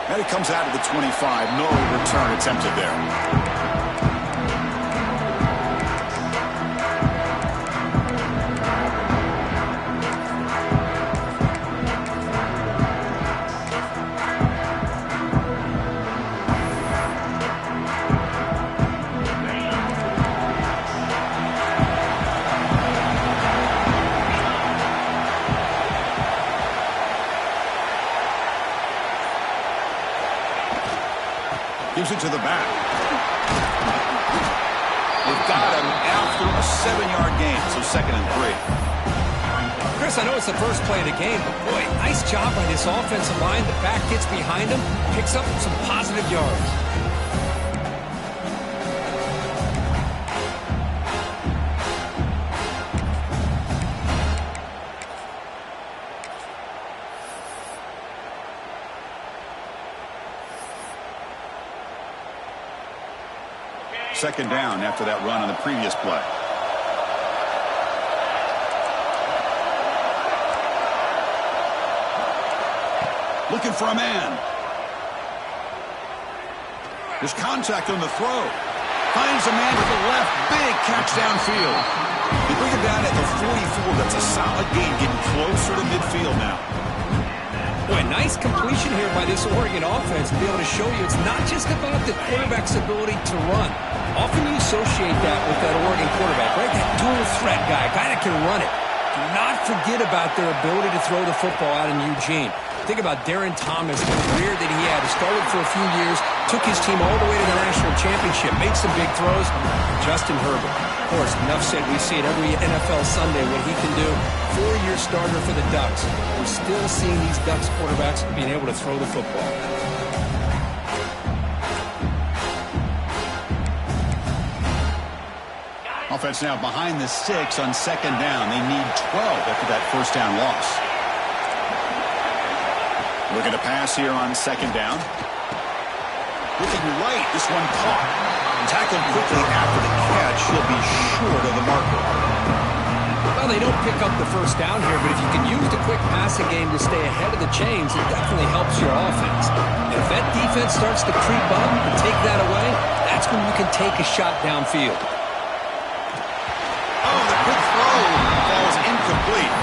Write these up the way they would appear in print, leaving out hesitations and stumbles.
And it comes out of the 25. No return attempted there. Gives it to the back. We've got him after a 7-yard gain, so 2nd and 3. Chris, I know it's the first play of the game, but boy, nice job by this offensive line. The back gets behind him, picks up some positive yards. Second down after that run on the previous play. Looking for a man. There's contact on the throw. Finds a man to the left. Big catch downfield. They bring it down at the 44. That's a solid gain, getting closer to midfield now. Boy, nice completion here by this Oregon offense to be able to show you it's not just about the quarterback's ability to run. Often you associate that with that Oregon quarterback, right? That dual threat guy, a guy that can run it. Do not forget about their ability to throw the football out in Eugene. Think about Darren Thomas, the career that he had. He started for a few years, took his team all the way to the national championship, made some big throws. Justin Herbert. Of course, enough said, we see it every NFL Sunday what he can do. 4-year starter for the Ducks. We're still seeing these Ducks quarterbacks being able to throw the football. Offense now behind the 6 on 2nd down. They need 12 after that first down loss. Looking to pass here on 2nd down. Looking right. This one caught. Tackled quickly after the catch. He'll be short of the marker. Well, they don't pick up the first down here, but if you can use the quick passing game to stay ahead of the chains, it definitely helps your offense. If that defense starts to creep up and take that away, that's when you can take a shot downfield. Oh, the quick throw falls incomplete.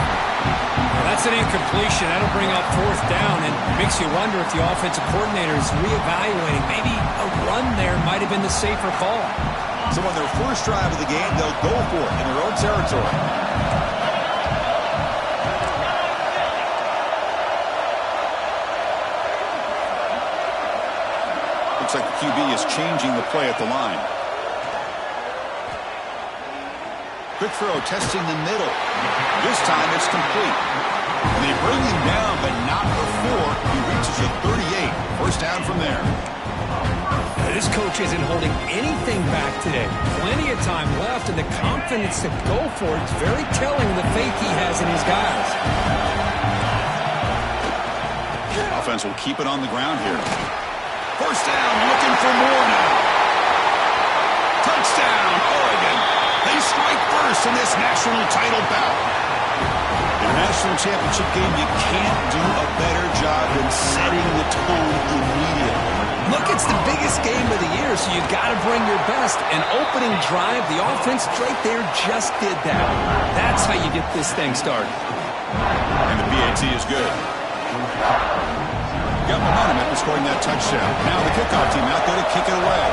Well, that's an incompletion. That'll bring up 4th down and makes you wonder if the offensive coordinator is reevaluating. Maybe a run there might have been the safer call. So on their first drive of the game, they'll go for it in their own territory. Looks like the QB is changing the play at the line. Quick throw, testing the middle. This time it's complete. And they bring him down, but not before he reaches the 38. First down from there. This coach isn't holding anything back today. Plenty of time left, and the confidence to go for it is very telling of the faith he has in his guys. Offense will keep it on the ground here. First down, looking for more now. Touchdown, Oregon. They strike first in this national title bout. In a national championship game, you can't do a better job than setting the tone immediately. Look, it's the biggest game of the year, so you got to bring your best. An opening drive, the offense right there just did that. That's how you get this thing started. And the BAT is good. Got momentum after scoring that touchdown. Now the kickoff team out there to kick it away.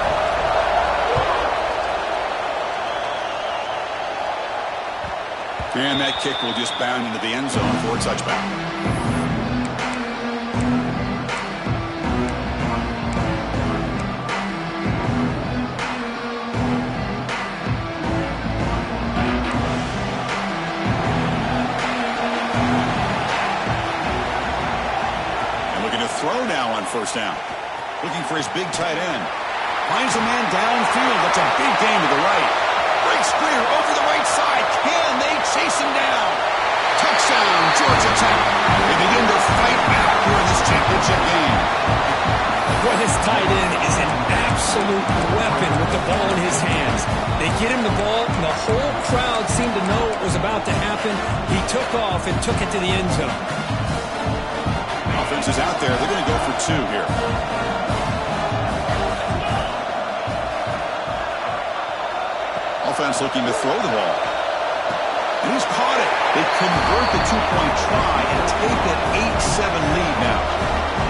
And that kick will just bound into the end zone for a touchback. Throw now on first down. Looking for his big tight end. Finds a man downfield. That's a big gain to the right. Breaks clear over the right side. Can they chase him down? Touchdown, Georgia Tech. They begin to fight back here in this championship game. Boy, this tight end is an absolute weapon with the ball in his hands. They get him the ball, and the whole crowd seemed to know what was about to happen. He took off and took it to the end zone. Offense is out there. They're going to go for 2 here. Offense looking to throw the ball. And he's caught it. They convert the 2-point try and take an 8-7 lead now.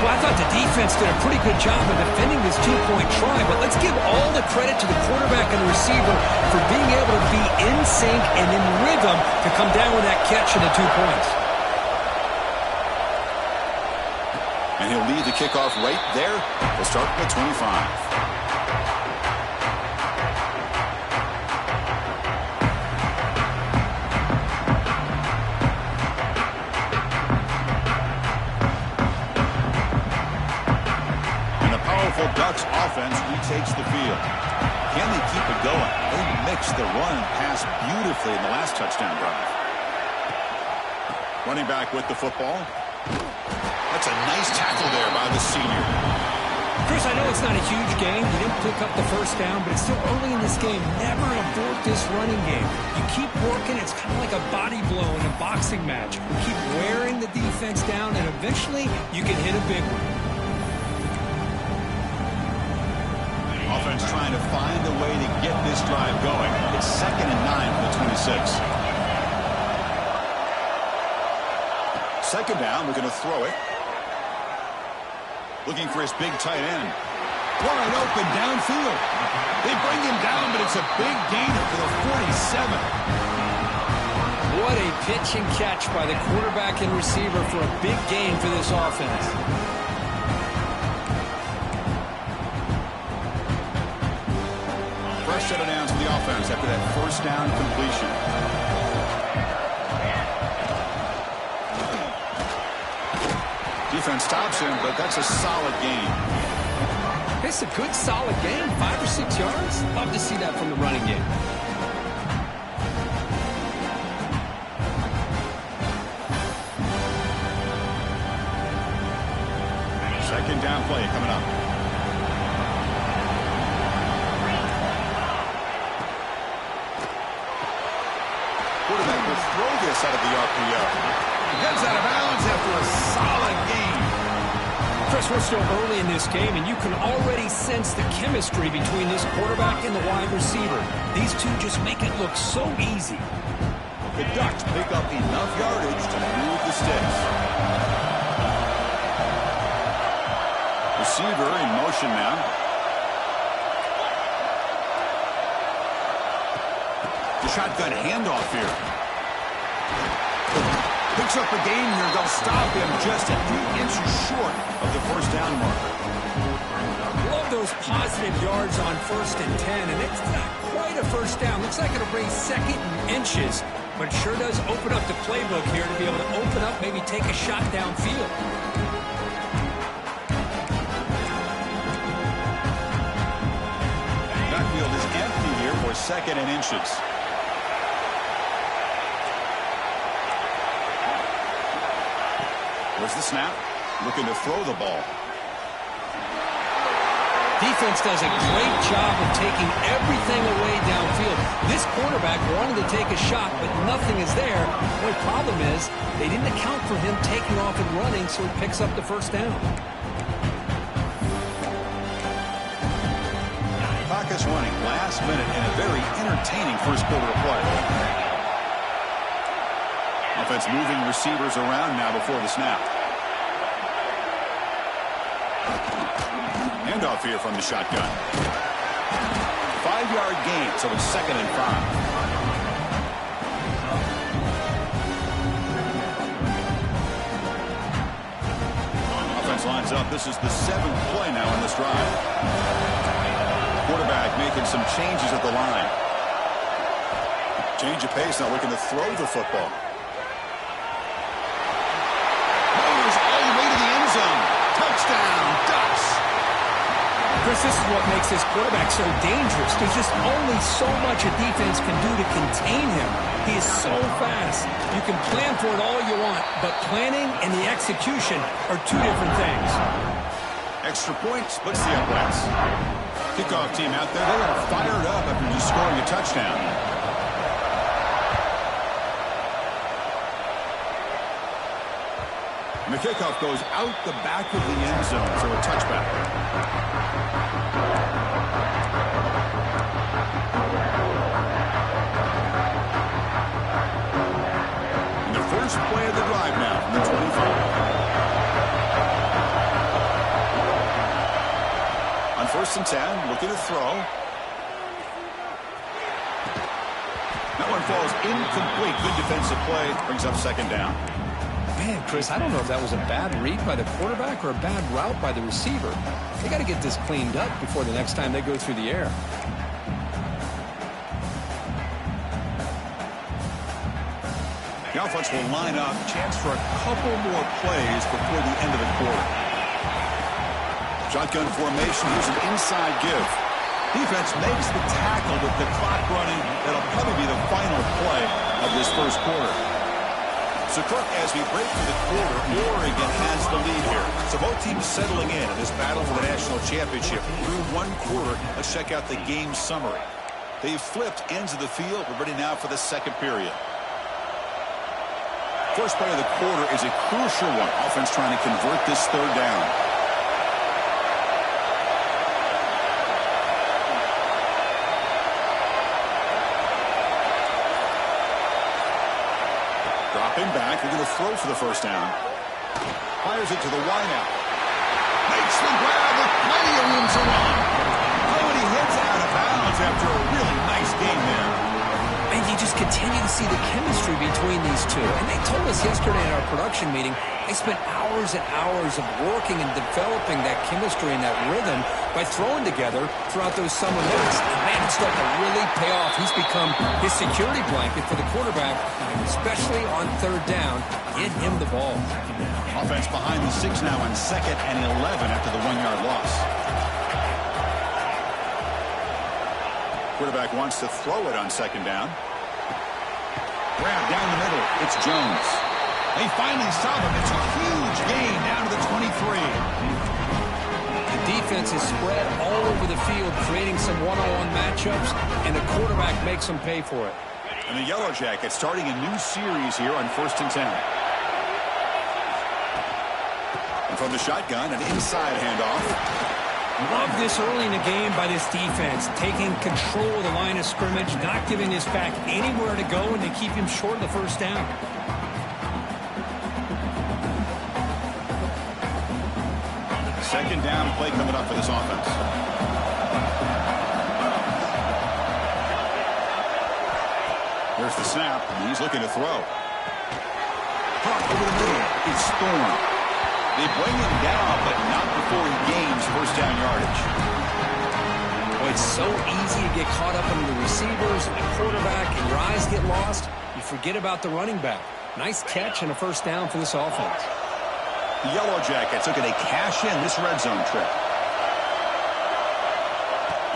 Well, I thought the defense did a pretty good job of defending this 2-point try, but let's give all the credit to the quarterback and the receiver for being able to be in sync and in rhythm to come down with that catch and the 2 points. And he'll lead the kickoff right there. We'll start with 25. Ducks offense retakes the field. Can they keep it going? They mixed the run and pass beautifully in the last touchdown drive. Running back with the football. That's a nice tackle there by the senior. Chris, I know it's not a huge game. You didn't pick up the first down, but it's still early in this game. Never abort this running game. You keep working. It's kind of like a body blow in a boxing match. You keep wearing the defense down, and eventually you can hit a big one. Offense trying to find a way to get this drive going. It's 2nd and 9 for the 26. Second down, we're going to throw it. Looking for his big tight end. Wide open downfield. They bring him down, but it's a big gainer for the 47. What a pitch and catch by the quarterback and receiver for a big gain for this offense. Fresh set of downs for the offense after that first down completion. Defense stops him, but that's a solid gain. It's a good, solid gain. 5 or 6 yards. Love to see that from the running game. Second down play coming up. Quarterback will throw this out of the RPO. Gets out of bounds after a solid game. Chris, we're still early in this game, and you can already sense the chemistry between this quarterback and the wide receiver. These two just make it look so easy. The Ducks pick up enough yardage to move the sticks. Receiver in motion now. The shotgun handoff here. Picks up a gain here. They'll stop him just a few inches short of the first down marker. Love those positive yards on 1st and 10, and it's not quite a first down. Looks like it'll bring 2nd and inches, but it sure does open up the playbook here to be able to open up, maybe take a shot downfield. Backfield is empty here for 2nd and inches. Where's the snap? Looking to throw the ball. Defense does a great job of taking everything away downfield. This quarterback wanted to take a shot, but nothing is there. The only problem is they didn't account for him taking off and running, so he picks up the first down. Clock is running last minute in a very entertaining first quarter of play. Offense moving receivers around now before the snap. Handoff here from the shotgun. 5-yard gain, so it's 2nd and 5. Offense lines up. This is the 7th play now in this drive. Quarterback making some changes at the line. Change of pace, now looking to throw the football. Touchdown, Ducks. Chris, this is what makes this quarterback so dangerous. There's just only so much a defense can do to contain him. He is so fast. You can plan for it all you want, but planning and the execution are two different things. Extra point splits the uprights. Kickoff team out there, they are fired up after just scoring a touchdown. And the kickoff goes out the back of the end zone, so a touchback. And the first play of the drive now from the 25. On 1st and 10, looking to throw. That one falls incomplete. Good defensive play. Brings up 2nd down. Man, Chris, I don't know if that was a bad read by the quarterback or a bad route by the receiver. They got to get this cleaned up before the next time they go through the air. The offense will line up. Chance for a couple more plays before the end of the quarter. Shotgun formation. Here's an inside give. Defense makes the tackle with the clock running. That'll probably be the final play of this first quarter. So, Kirk, as we break through the quarter, Oregon has the lead here. So both teams settling in this battle for the national championship. Through one quarter, let's check out the game summary. They've flipped ends of the field. We're ready now for the second period. First play of the quarter is a crucial one. Offense trying to convert this 3rd down. Dropping back, they're going to throw for the 1st down. Fires it to the wideout. Makes the grab with plenty of room to run. Oh, and he heads out of bounds after a really nice game there. And you just continue to see the chemistry between these two. And they told us yesterday in our production meeting, they spent hours and hours of working and developing that chemistry and that rhythm by throwing together throughout those summer months. And man, it's starting to really pay off. He's become his security blanket for the quarterback, especially on 3rd down. Get him the ball. Offense behind the 6 now on 2nd and 11 after the 1-yard loss. Quarterback wants to throw it on 2nd down. Grab down the middle. It's Jones. They finally stop him. It's a huge gain down to the 23. The defense is spread all over the field, creating some one-on-one matchups, and the quarterback makes them pay for it. And the Yellow Jackets starting a new series here on 1st and 10. And from the shotgun, an inside handoff. Love this early in the game by this defense, taking control of the line of scrimmage, not giving this back anywhere to go, and they keep him short of the 1st down. Second down play coming up for this offense. There's the snap. He's looking to throw. Hawk over the middle. It's Storm. They bring him down, but not before he gains 1st down yardage. Well, it's so easy to get caught up under the receivers and the quarterback, and your eyes get lost. You forget about the running back. Nice catch and a 1st down for this offense. The Yellow Jackets looking to cash in this red zone trip.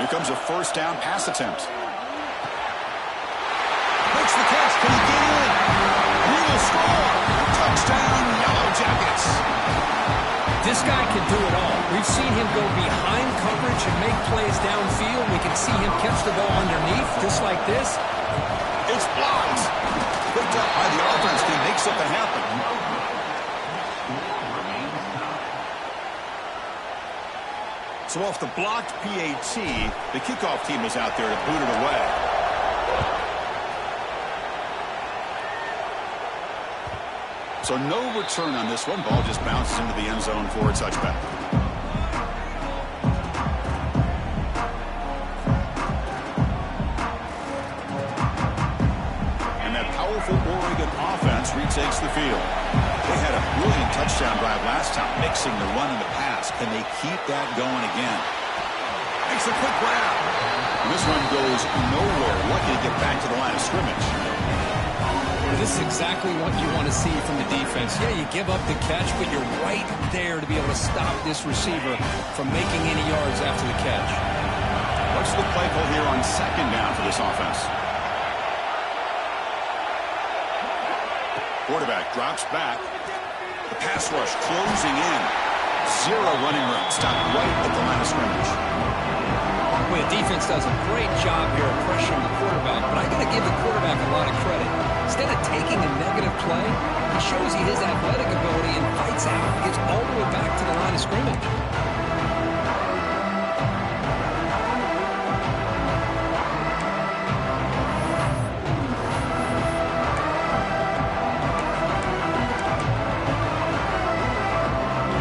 Here comes a 1st down pass attempt. Makes the catch. Can he get in? He will score. Touchdown, Yellow Jackets. This guy can do it all. We've seen him go behind coverage and make plays downfield. We can see him catch the ball underneath, just like this. It's blocked. Picked up by the offense team. Make something happen. So off the blocked PAT, the kickoff team is out there to boot it away. So no return on this one. Ball just bounces into the end zone for a touchback. And that powerful Oregon offense retakes the field. They had a brilliant touchdown drive last time, mixing the run and the pass. Can they keep that going again? Makes a quick grab. This one goes nowhere. Lucky to get back to the line of scrimmage. This is exactly what you want to see from the defense. Yeah, you give up the catch, but you're right there to be able to stop this receiver from making any yards after the catch. What's the play call here on 2nd down for this offense? Quarterback drops back. The pass rush closing in. Zero running room. Stopped right at the line of scrimmage. Well, the defense does a great job here of pressuring the quarterback, but I got to give the quarterback a lot of credit. Instead of taking a negative play, he shows you his athletic ability and fights out and gets all the way back to the line of scrimmage.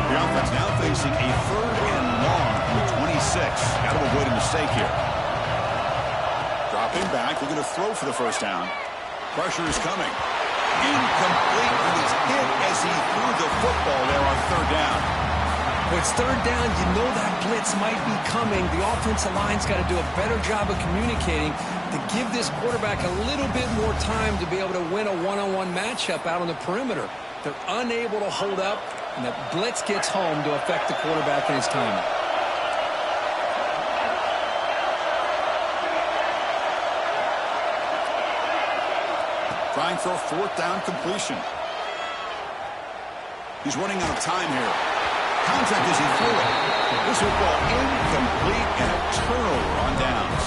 The offense now facing a 3rd and long from the 26. Got to avoid a mistake here. Dropping back, looking to throw for the first down. Pressure is coming. Incomplete. He was hit as he threw the football there on 3rd down. When it's 3rd down, you know that blitz might be coming. The offensive line's got to do a better job of communicating to give this quarterback a little bit more time to be able to win a one-on-one matchup out on the perimeter. They're unable to hold up, and the blitz gets home to affect the quarterback and his timing. Trying for a 4th down completion. He's running out of time here. Contact as he threw it. This football incomplete and a turnover on downs.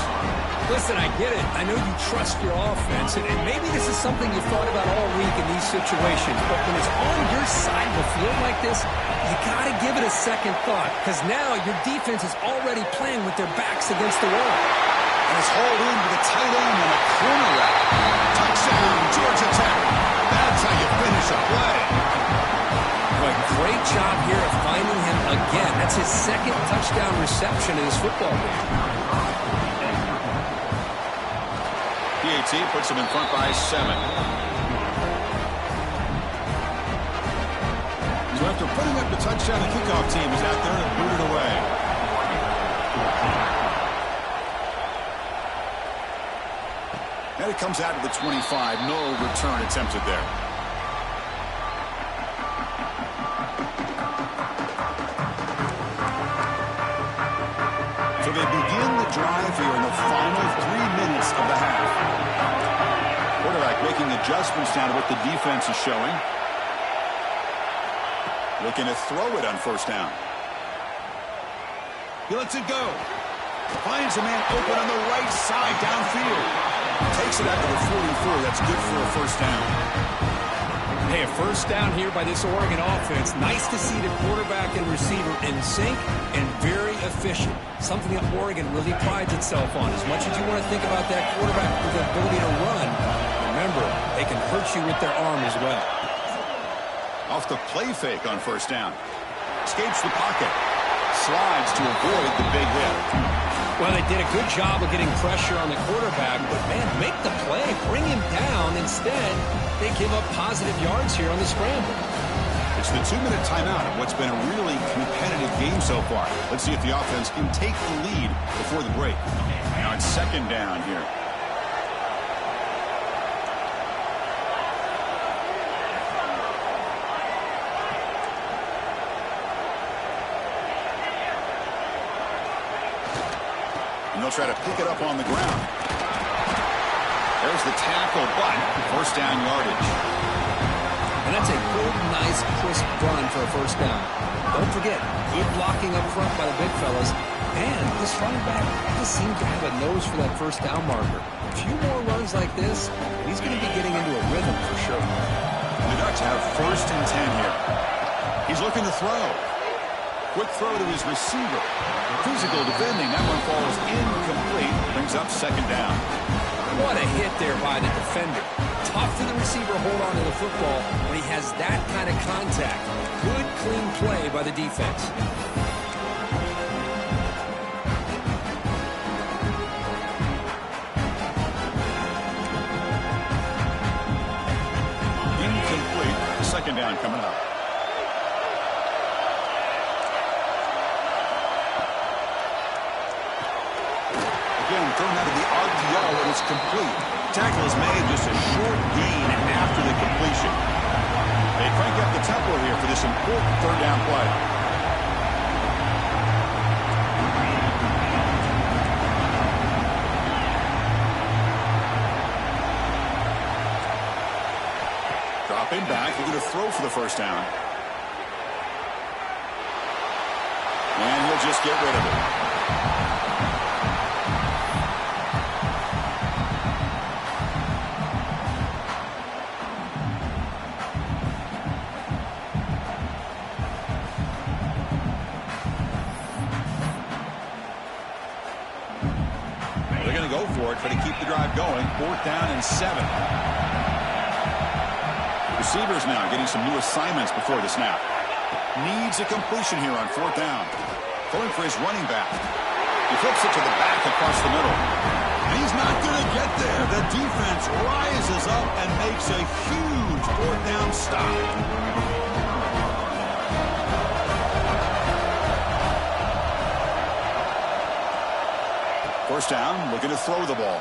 Listen, I get it. I know you trust your offense, and maybe this is something you've thought about all week in these situations, but when it's on your side of the field like this, you got to give it a second thought, because now your defense is already playing with their backs against the wall. And it's hauled in with a tight end and a corner route. Touchdown, Georgia Tech. That's how you finish a play. But great job here of finding him again. That's his 2nd touchdown reception in this football game. PAT puts him in front by 7. So after putting up the touchdown, the kickoff team is out there and booted away. And it comes out of the 25. No return attempted there. So they begin the drive here in the final 3 minutes of the half. Quarterback making adjustments down to what the defense is showing. Looking to throw it on 1st down. He lets it go. Finds a man open on the right side downfield. Takes it out to the 44. That's good for a 1st down. Hey, a 1st down here by this Oregon offense. Nice to see the quarterback and receiver in sync and very efficient. Something that Oregon really prides itself on. As much as you want to think about that quarterback with the ability to run, remember, they can hurt you with their arm as well. Off the play fake on 1st down. Escapes the pocket. Slides to avoid the big hit. Well, they did a good job of getting pressure on the quarterback, but, man, make the play, bring him down. Instead, they give up positive yards here on the scramble. It's the 2-minute timeout of what's been a really competitive game so far. Let's see if the offense can take the lead before the break. Now it's 2nd down here. And they'll try to pick it up on the ground. There's the tackle, but 1st down yardage. And that's a good, nice, crisp run for a 1st down. Don't forget, good blocking up front by the big fellas. And this running back just seems to have a nose for that 1st down marker. A few more runs like this, he's going to be getting into a rhythm for sure. The Ducks have 1st and 10 here. He's looking to throw. Quick throw to his receiver. Physical defending. That one falls incomplete. Brings up 2nd down. What a hit there by the defender. Tough for the receiver to hold on to the football when he has that kind of contact. Good, clean play by the defense. Incomplete. 2nd down coming up. Again, thrown out of the RPO, and it's complete. Tackle is made, just a short gain after the completion. They crank up the tempo here for this important 3rd down play. Dropping back, looking to throw for the 1st down. And he'll just get rid of it. going to go for it, try to keep the drive going. 4th down and 7. Receivers now getting some new assignments before the snap. Needs a completion here on 4th down. Going for his running back. He flips it to the back across the middle. And he's not going to get there. The defense rises up and makes a huge 4th down stop. First down, looking to throw the ball.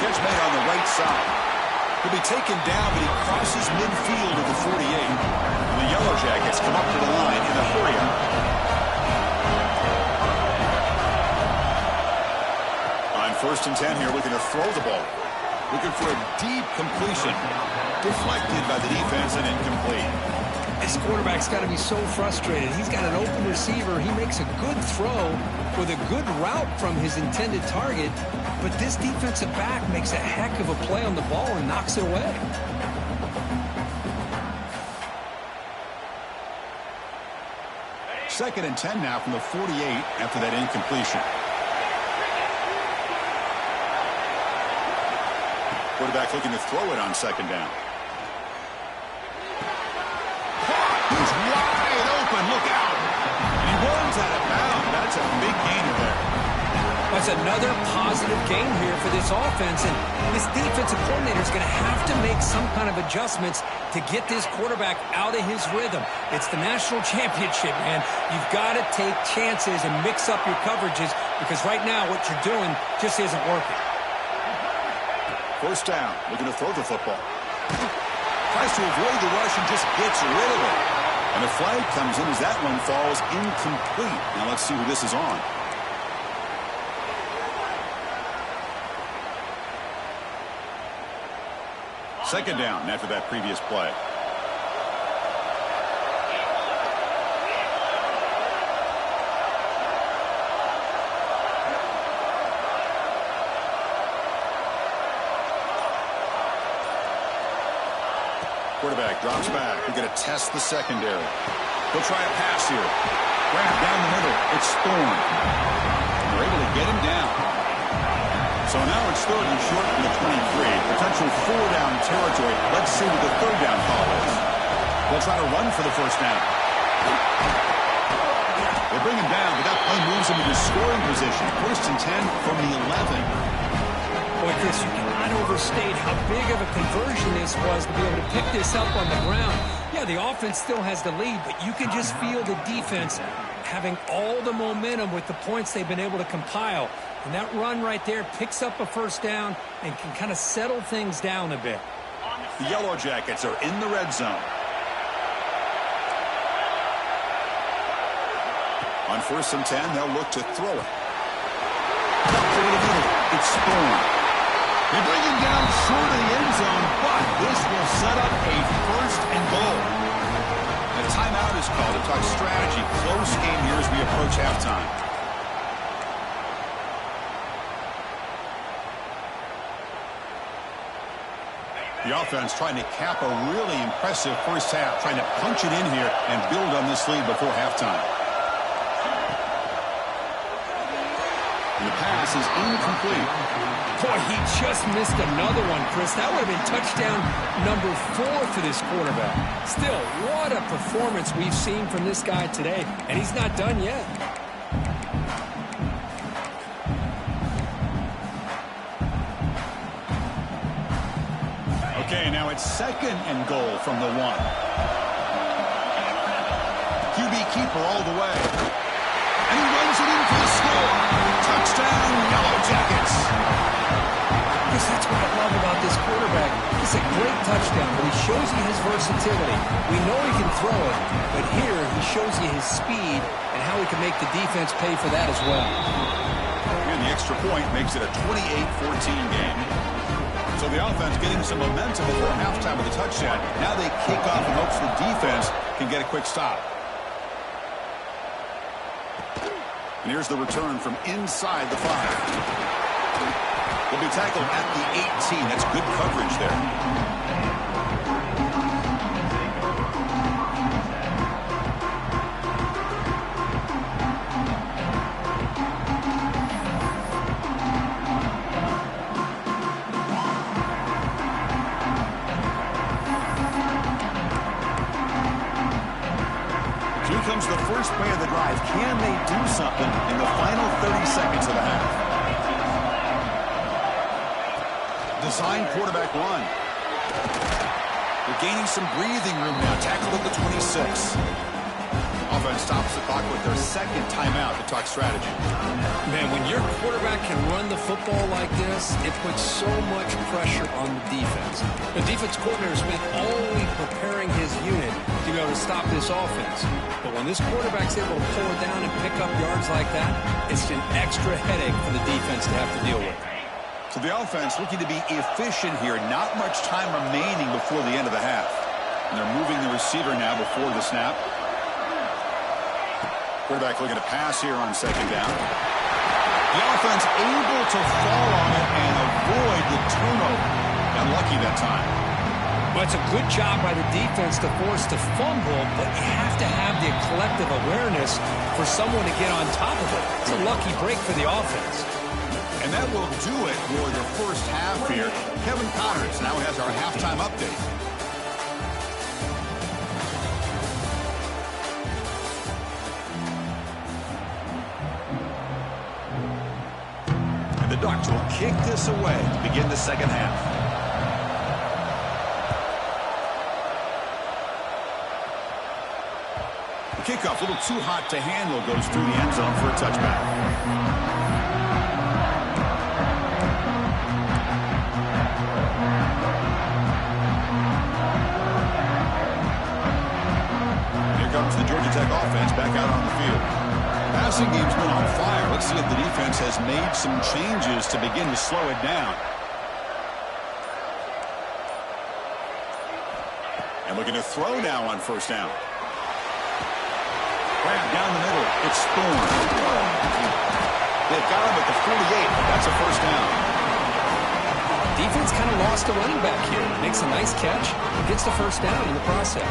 Catch made on the right side. He'll be taken down, but he crosses midfield at the 48. And the Yellow Jackets come up to the line in a hurry-up. On 1st and 10 here, looking to throw the ball. Looking for a deep completion. Deflected by the defense and incomplete. This quarterback's got to be so frustrated. He's got an open receiver. He makes a good throw with a good route from his intended target, but this defensive back makes a heck of a play on the ball and knocks it away. Second and 10 now from the 48 after that incompletion. Quarterback looking to throw it on 2nd down. He's wide open. Look out. And he runs out of bounds. That's a big gainer there. That's another positive game here for this offense, and this defensive coordinator is going to have to make some kind of adjustments to get this quarterback out of his rhythm. It's the national championship, man. You've got to take chances and mix up your coverages, because right now what you're doing just isn't working. First down, looking to throw the football. Tries to avoid the rush and just gets rid of it. And a flag comes in as that one falls incomplete. Now let's see who this is on. Second down after that previous play. Quarterback drops back. We're going to test the secondary. He'll try a pass here. Grab down the middle. It's Thorne. They're able to get him down. So now it's 3rd and short from the 23. Potential 4-down territory. Let's see what the 3rd down call is. They'll try to run for the 1st down. They bring him down, but that play moves him into scoring position. 1st and 10 from the 11. Boy, Chris, you cannot overstate how big of a conversion this was to be able to pick this up on the ground. Yeah, the offense still has the lead, but you can just feel the defense having all the momentum with the points they've been able to compile. And that run right there picks up a 1st down and can kind of settle things down a bit. The Yellow Jackets are in the red zone. On 1st and 10, they'll look to throw it. It's Thorne. They bring him down short of the end zone, but this will set up a 1st and goal. A timeout is called to talk strategy. Close game here as we approach halftime. The offense trying to cap a really impressive first half, trying to punch it in here and build on this lead before halftime. And the pass is incomplete. Boy, he just missed another one, Chris. That would have been touchdown number 4 for this quarterback. Still, what a performance we've seen from this guy today, and he's not done yet. Okay, now it's 2nd and goal from the 1. QB keeper all the way. And he runs it in for the score. Touchdown, Yellow Jackets. Chris, that's what I love about this quarterback. It's a great touchdown, but he shows you his versatility. We know he can throw it, but here he shows you his speed and how he can make the defense pay for that as well. And the extra point makes it a 28-14 game. So the offense getting some momentum before halftime with a touchdown. Now they kick off in hopes the defense can get a quick stop. And here's the return from inside the 5. Will be tackled at the 18. That's good coverage there. play of the drive. Can they do something in the final 30 seconds of the half? Design quarterback run. They're gaining some breathing room now. Tackled at the 26. Offense stops the clock with their second timeout to talk strategy. Man, when your quarterback can run the football like this, it puts so much pressure on the defense. The defense coordinator spent all week preparing his unit to be able to stop this offense. But when this quarterback's able to pull it down and pick up yards like that, it's an extra headache for the defense to have to deal with. So the offense looking to be efficient here. Not much time remaining before the end of the half. And they're moving the receiver now before the snap. Quarterback looking to pass here on second down. The offense able to fall on it and avoid the turnover. Unlucky that time. Well, it's a good job by the defense to force the fumble, but you have to have the collective awareness for someone to get on top of it. It's a lucky break for the offense. And that will do it for the first half here. Kevin Connors now has our halftime update. And the Ducks will kick this away to begin the second half. The kickoff, a little too hot to handle, goes through the end zone for a touchback. Comes the Georgia Tech offense back out on the field. Passing game's been on fire. Let's see if the defense has made some changes to begin to slow it down. And looking to throw now on first down. Grab down the middle. It's Thorne. They've got him at the 48. That's a first down. Defense kind of lost a running back here. Makes a nice catch. Gets the first down in the process.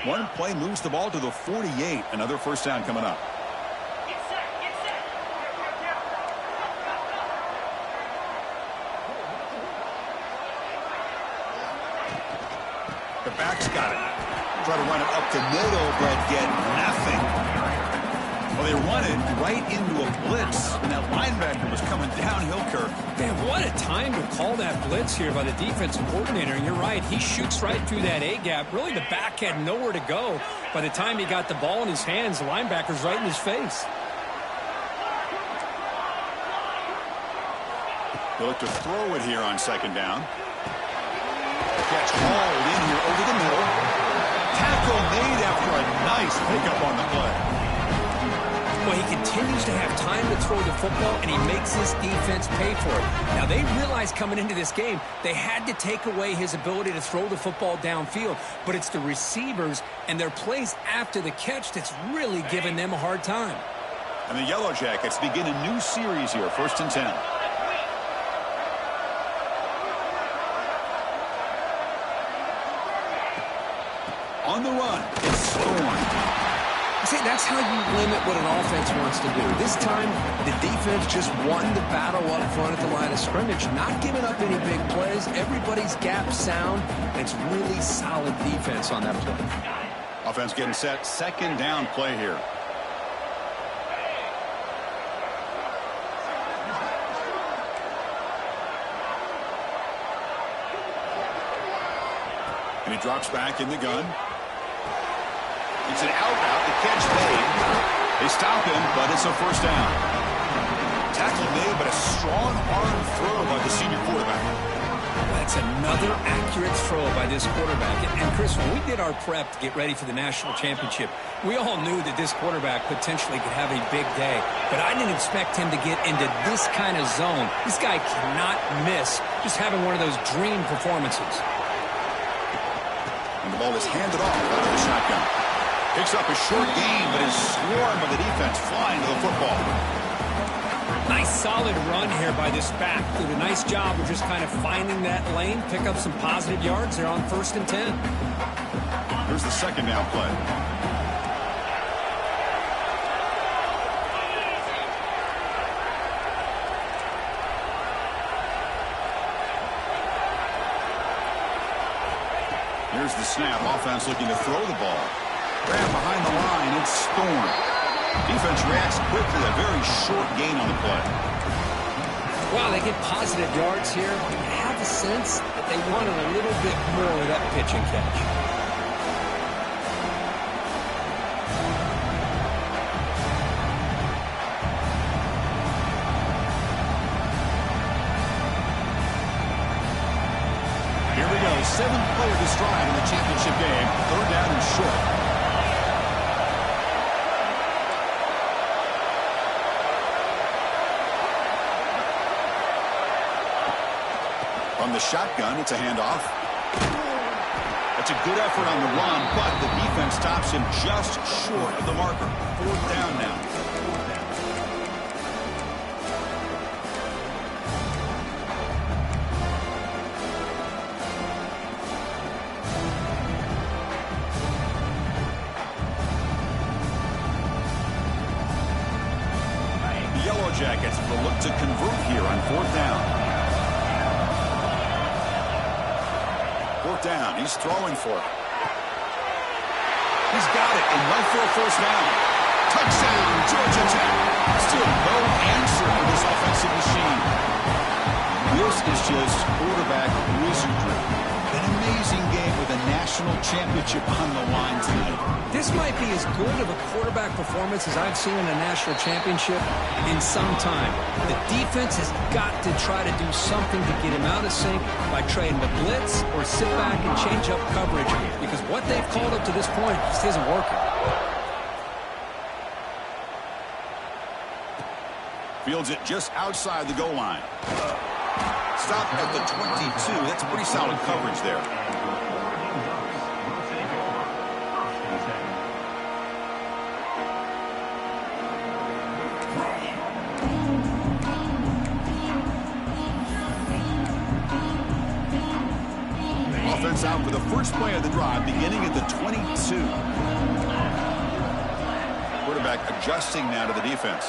One play moves the ball to the 48. Another first down coming up. The back's got it. Try to run it up the middle, but get nothing. Well, they run it right into a blitz, and that linebacker was coming downhill curve. Man, what a time to call that blitz here by the defensive coordinator. And you're right, he shoots right through that A-gap. Really, the back had nowhere to go. By the time he got the ball in his hands, the linebacker's right in his face. They look to throw it here on second down. Catch hauled in here over the middle. Tackle made after a nice pickup on the play. Well, he continues to have time to throw the football, and he makes his defense pay for it. Now, they realized coming into this game, they had to take away his ability to throw the football downfield. But it's the receivers and their plays after the catch that's really giving them a hard time. And the Yellow Jackets begin a new series here, 1st and 10. On the run, it's Thorne. See, that's how you limit what an offense wants to do. This time, the defense just won the battle up front at the line of scrimmage, not giving up any big plays. Everybody's gap sound, and it's really solid defense on that play. Offense getting set. Second down play here. And he drops back in the gun. It's an out route. The catch made. They stop him, but it's a first down. Tackle made, but a strong arm throw by the senior quarterback. That's another accurate throw by this quarterback. And Chris, when we did our prep to get ready for the national championship, we all knew that this quarterback potentially could have a big day. But I didn't expect him to get into this kind of zone. This guy cannot miss just having one of those dream performances. And the ball is handed off out of the shotgun. Picks up a short gain, but is swarmed by the defense flying to the football. Nice solid run here by this back. Did a nice job of just kind of finding that lane, pick up some positive yards there on 1st and 10. Here's the second down play. Here's the snap. Offense looking to throw the ball. Grab behind the line. It's Storm. Defense reacts quickly. A very short gain on the play. Wow, they get positive yards here. I have a sense that they wanted a little bit more of that pitch and catch. Here we go. 7th play of this drive in the championship game. 3rd down and short. From the shotgun, it's a handoff. That's a good effort on the run, but the defense stops him just short of the marker. 4th down now. The Yellow Jackets will look to convert here on 4th down. 4th down. He's throwing for it. He's got it and went for a 1st down. Touchdown, Georgia Tech. Still no answer for this offensive machine. This is just quarterback wizardry. An amazing game with a national championship on the line tonight. This might be as good of a quarterback performance as I've seen in a national championship in some time. The defense has got to try to do something to get him out of sync by trying to blitz or sit back and change up coverage, because what they've called up to this point just isn't working. Fields it just outside the goal line. Stop at the 22. That's pretty solid coverage there. Offense out for the first play of the drive, beginning at the 22. Quarterback adjusting now to the defense.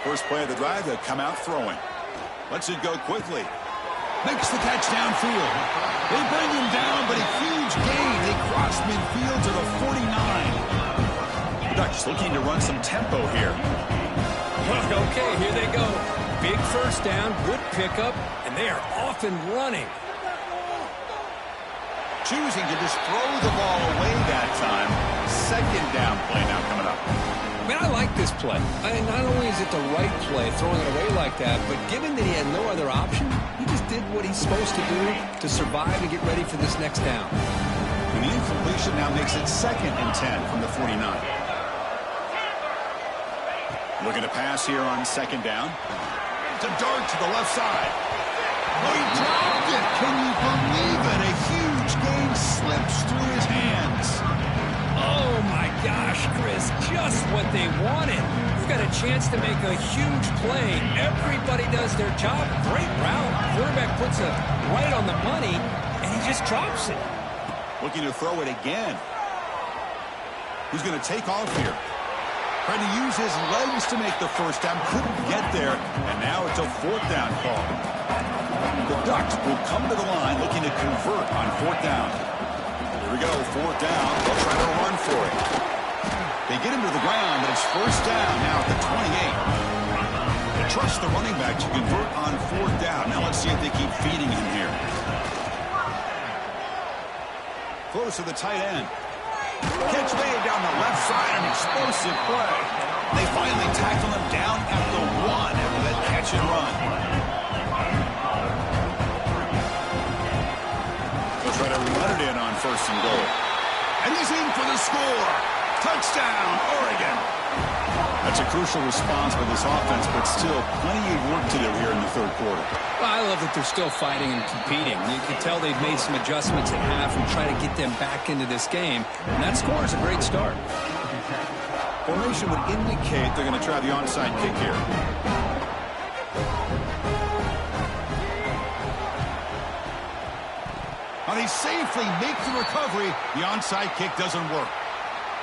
First play of the drive, they'll come out throwing. Lets it go quickly. Makes the catch downfield. They bring him down, but a huge gain. They cross midfield to the 49. The Ducks looking to run some tempo here. Okay, here they go. Big 1st down, good pickup, and they are off and running. Choosing to just throw the ball away that time. 2nd down play now coming up. I mean, I like this play. Not only is it the right play, throwing it away like that, but given that he had no other option, he just did what he's supposed to do to survive and get ready for this next down. And the incompletion now makes it 2nd and 10 from the 49. Looking to pass here on 2nd down. To dart to the left side. Oh, he dropped it. Can you believe it? A huge gain slips through his hands. Oh, my gosh, Chris, just what they wanted. You've got a chance to make a huge play. Everybody does their job. Great route. Quarterback puts it right on the money, and he just drops it. Looking to throw it again. Who's going to take off here? Trying to use his legs to make the 1st down. Couldn't get there, and now it's a 4th down call. The Ducks will come to the line looking to convert on 4th down. Here we go, 4th down. They'll try to run for it. They get him to the ground, but it's 1st down now at the 28. They trust the running back to convert on 4th down. Now let's see if they keep feeding him here. Close to the tight end. Catch made down the left side, an explosive play. They finally tackle him down at the 1 after that catch and run. They'll try to run it in on 1st and goal. And he's in for the score. Touchdown, Oregon. That's a crucial response by this offense, but still plenty of work to do here in the 3rd quarter. Well, I love that they're still fighting and competing. You can tell they've made some adjustments at half and try to get them back into this game. And that score is a great start. Formation would indicate they're going to try the onside kick here. And he safely makes the recovery. The onside kick doesn't work.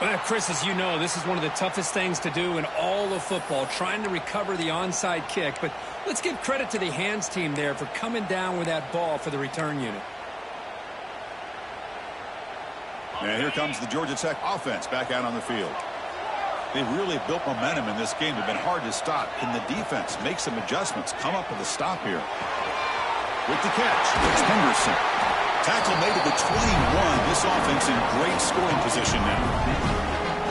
Well, Chris, as you know, this is one of the toughest things to do in all of football, trying to recover the onside kick. But let's give credit to the hands team there for coming down with that ball for the return unit. And here comes the Georgia Tech offense back out on the field. They've really built momentum in this game. They've been hard to stop. Can the defense make some adjustments, come up with a stop here? With the catch, it's Henderson. Tackle made at the 21. This offense in great scoring position now.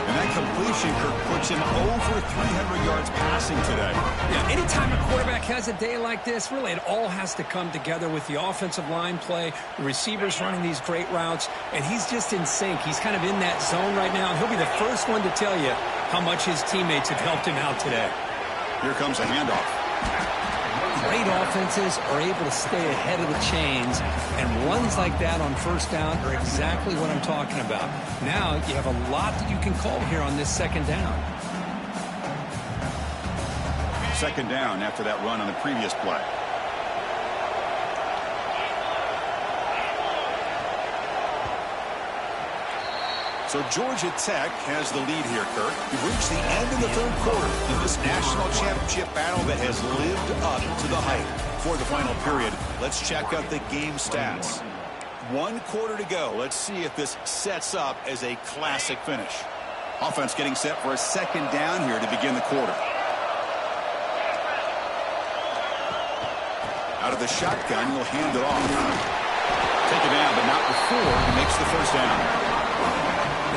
And that completion, Kirk, puts him over 300 yards passing today. Yeah, anytime a quarterback has a day like this, really it all has to come together with the offensive line play, the receivers running these great routes, and he's just in sync. He's kind of in that zone right now, and he'll be the first one to tell you how much his teammates have helped him out today. Here comes a handoff. Great offenses are able to stay ahead of the chains, and runs like that on first down are exactly what I'm talking about. Now you have a lot that you can call here on this second down. Second down after that run on the previous play. So Georgia Tech has the lead here, Kirk. We've reached the end of the third quarter in this national championship battle that has lived up to the hype. For the final period, let's check out the game stats. 1 quarter to go. Let's see if this sets up as a classic finish. Offense getting set for a second down here to begin the quarter. Out of the shotgun, he'll hand it off. Take it down, but not before he makes the first down.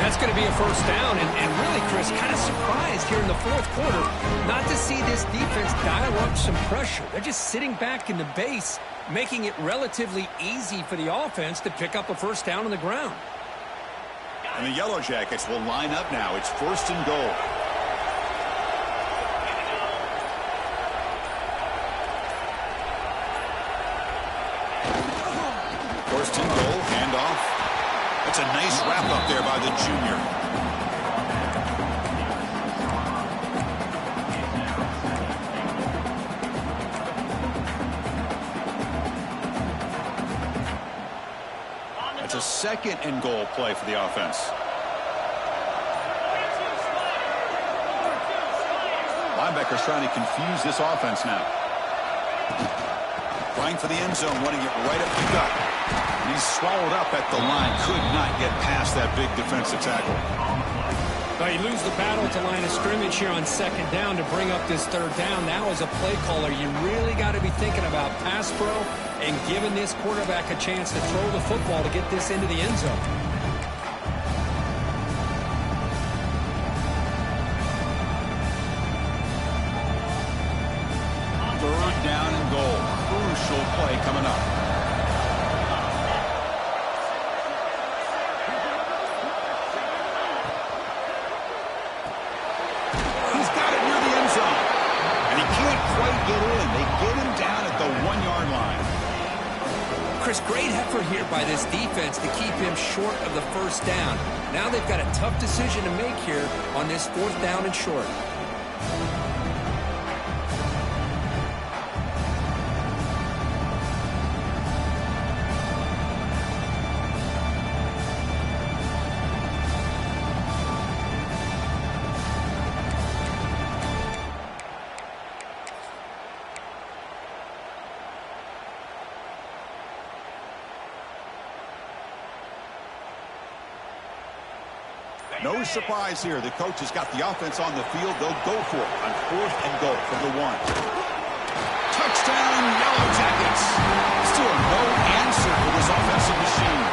That's going to be a first down, and really, Chris, kind of surprised here in the fourth quarter not to see this defense dial up some pressure. They're just sitting back in the base, making it relatively easy for the offense to pick up a first down on the ground. And the Yellow Jackets will line up now. It's first and goal. First and goal, handoff. That's a nice wrap up there by the junior. That's a second and goal play for the offense. Linebackers trying to confuse this offense now. Trying for the end zone, running it right up the gut. And he's swallowed up at the line. Could not get past that big defensive tackle. Well, you lose the battle to line of scrimmage here on second down to bring up this third down. Now as a play caller, you really got to be thinking about pass pro and giving this quarterback a chance to throw the football to get this into the end zone. Third down and goal. Crucial play coming up. Get in. They get him down at the 1-yard line. Chris, great effort here by this defense to keep him short of the first down. Now they've got a tough decision to make here on this fourth down and short. No surprise here. The coach has got the offense on the field. They'll go for it on fourth and goal from the 1. Touchdown, Yellow Jackets. Still no answer for this offensive machine.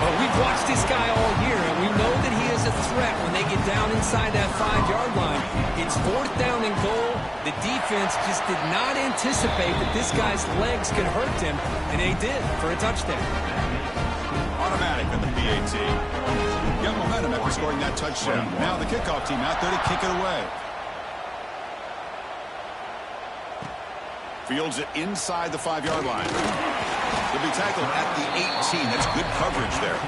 Well, we've watched this guy all year, and we know that he is a threat when they get down inside that 5-yard line. It's fourth down and goal. The defense just did not anticipate that this guy's legs could hurt him, and they did for a touchdown. Automatic on the PAT. Got momentum after scoring that touchdown. Now the kickoff team out there to kick it away. Fields it inside the 5-yard line. He'll be tackled at the 18. That's good coverage there.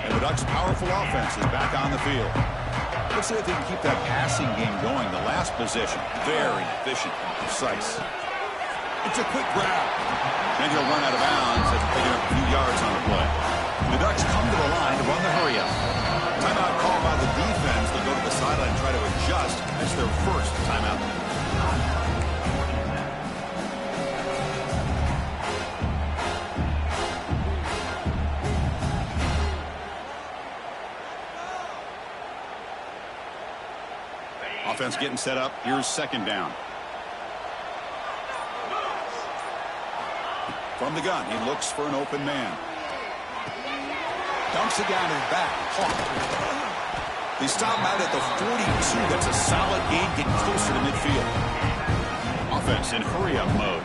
And the Ducks' powerful offense is back on the field. Let's see if they can keep that passing game going. The last possession, very efficient and precise. It's a quick grab. And he'll run out of bounds after picking up a few yards on the play. The Ducks come to the line to run the hurry-up. Timeout called by the defense. They'll go to the sideline and try to adjust. That's their first timeout. Offense getting set up. Here's second down. From the gun, he looks for an open man. Dumps it down and back. They stop him out at the 42. That's a solid gain, getting closer to midfield. Offense in hurry-up mode.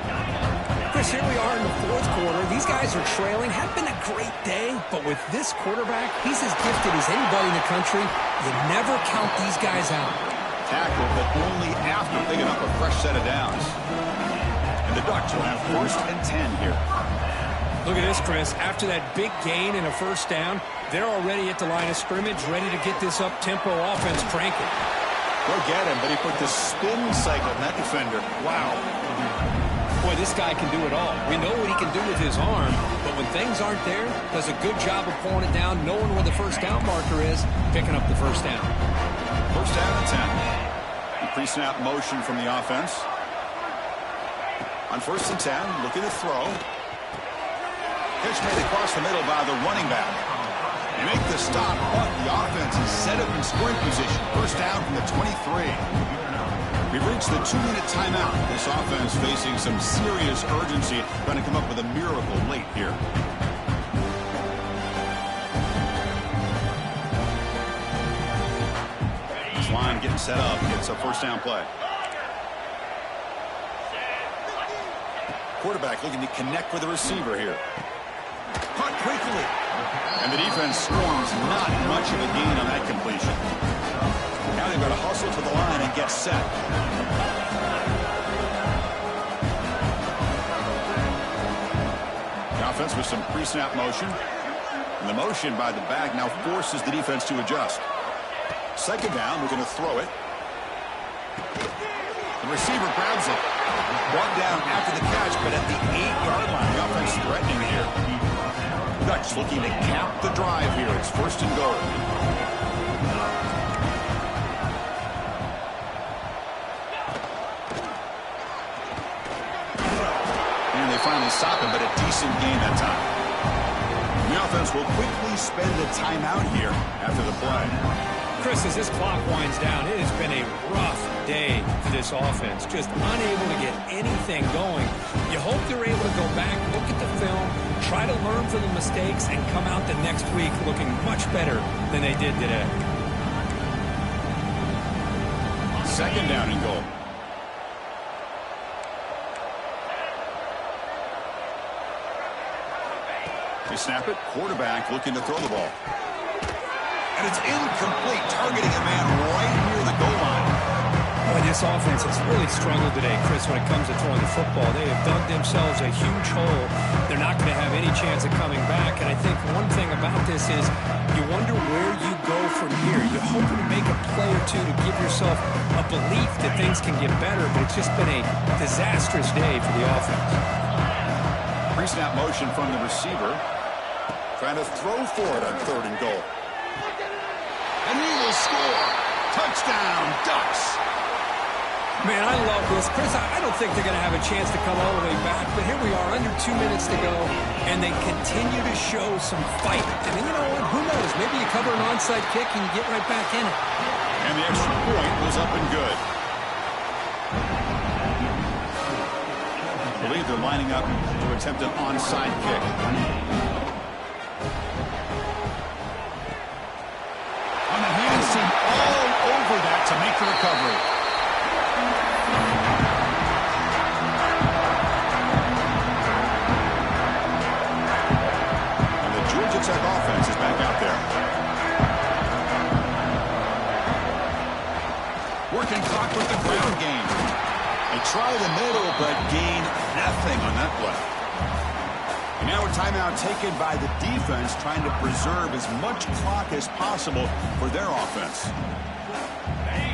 Chris, here we are in the fourth quarter. These guys are trailing. Had been a great day, but with this quarterback, he's as gifted as anybody in the country. You never count these guys out. Tackle, but only after picking up a fresh set of downs. And the Ducks will have first and 10 here. Look at this, Chris. After that big gain and a first down, they're already at the line of scrimmage, ready to get this up-tempo offense cranking. Go get him, but he put the spin cycle on that defender. Wow. Boy, this guy can do it all. We know what he can do with his arm, but when things aren't there, does a good job of pulling it down, knowing where the first down marker is, picking up the first down. First down and 10. Pre-snap motion from the offense. On first and 10, looking to throw. Pitch made across the middle by the running back. They make the stop, but the offense is set up in scoring position. First down from the 23. We've reached the 2-minute timeout. This offense facing some serious urgency, trying to come up with a miracle late here. This line getting set up. It's a first down play. Quarterback looking to connect with the receiver here. Caught quickly. And the defense swarms not much of a gain on that completion. Now they've got to hustle to the line and get set. The offense with some pre-snap motion. And the motion by the back now forces the defense to adjust. Second down, we're going to throw it. The receiver grabs it. Brought down after the catch, but at the 8-yard line, the offense threatening here. Ducks looking to cap the drive here. It's first and goal. And they finally stop him, but a decent gain that time. The offense will quickly spend a timeout here after the play. Chris, as this clock winds down, it has been a rough day for this offense. Just unable to get anything going. You hope they're able to go back, look at the film, try to learn from the mistakes, and come out the next week looking much better than they did today. Second down and goal. They snap it. Quarterback looking to throw the ball. And it's incomplete, targeting a man right near the goal line. Boy, this offense has really struggled today, Chris, when it comes to throwing the football. They have dug themselves a huge hole. They're not going to have any chance of coming back. And I think one thing about this is you wonder where you go from here. You're hoping to make a play or two to give yourself a belief that things can get better, but it's just been a disastrous day for the offense. Pre-snap motion from the receiver. Trying to throw for it on third and goal. And he will score. Touchdown, Ducks. Man, I love this. Chris, I don't think they're going to have a chance to come all the way back, but here we are, under 2 minutes to go, and they continue to show some fight. And then, you know what? Who knows? Maybe you cover an onside kick and you get right back in it. And the extra point was up and good. I believe they're lining up to attempt an onside kick. On the hands team all over that to make the recovery. And the Georgia Tech offense is back out there. Working clock with the ground game. They try the middle, but gain nothing on that play. And now a timeout taken by the defense, trying to preserve as much clock as possible for their offense.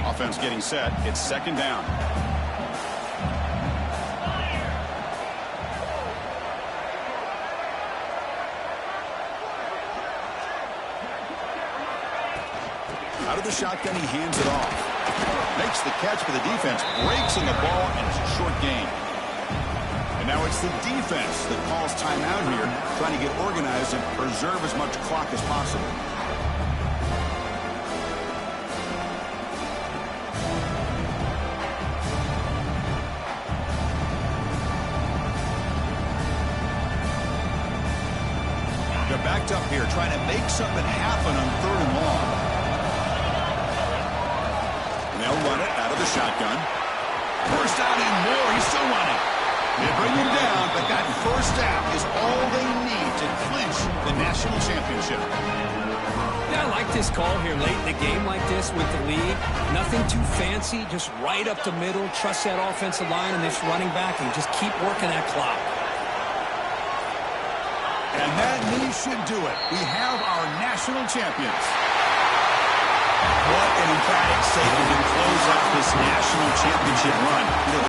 Offense getting set. It's second down. Out of the shotgun, he hands it off. Makes the catch for the defense. Breaks in the ball, and it's a short gain. And now it's the defense that calls timeout here, trying to get organized and preserve as much clock as possible. They're backed up here, trying to make something happen on 3rd and long. They'll run it out of the shotgun. First down and more. He's still running. They bring him down, but that first down is all they need to clinch the national championship. Yeah, I like this call here late in the game like this with the lead. Nothing too fancy, just right up the middle. Trust that offensive line and this running back and just keep working that clock. And that knee should do it. We have our national champions. What an emphatic statement to close out this national championship run.